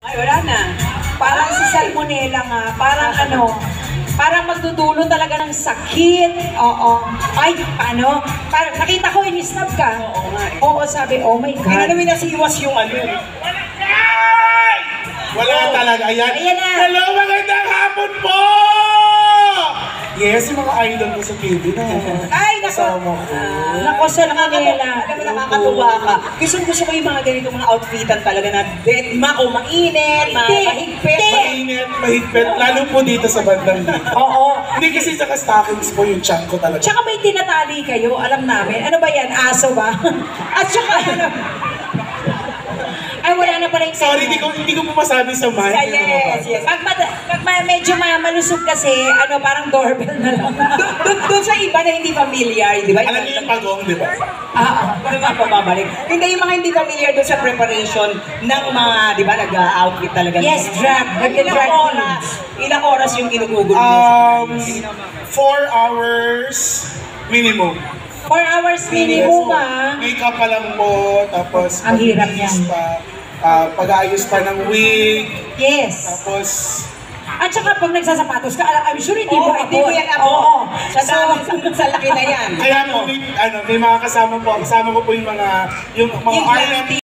Ay, wala na. Parang si Salmonella nga, parang parang magdudulo talaga ng sakit. Oo. Ay, paano? Parang nakita ko, inisnab ka. Oo nga eh. Oo, sabi, oh my God. Hindi na namin nasiwas yung ano. Wala talaga. Ayan. Ayan na. Hello, magandang hapon po! Yes, yung mga idol ko sa TV na. Ay, nako. Kasama ko. Nako, Salmonella. Alam mo, nakakatuwa ka. Gusto ko yung mga ganitong mga outfitan talaga na deadma o mainit, mahigpit. Mainit, mahigpit, lalo po dito sa bandang dito. Oo. Hindi kasi sa stockings po yung chunk ko talaga. Tsaka may tinatali kayo, alam namin. Ano ba yan? Aso ba? At tsaka ano? Ay, wala na pala yung Sorry, hindi ko po masabi sa mic. Yes. Medyo malusog kasi, parang doorbell na lang. Doon sa iba na hindi familiar, di ba? Alam niyo yung pagong, di ba? Ano nga pababalik? Hindi yung mga hindi familiar doon sa preparation ng mga, di ba, nag-outfit talaga. Yes, drag. Nag-drag Ilang oras yung ginugugulo 4 hours minimum. 4 hours minimum, Makeup pa lang po, tapos Ang hirap pagbibihis yan. pa, pag-aayos pa ng wig, Yes. tapos At saka pag nagsasapatos ka, I'm sure hindi mo Hindi mo yan ako. Oo. Sa laki na yan. kaya po may mga kasama ko po yung mga Yung R&B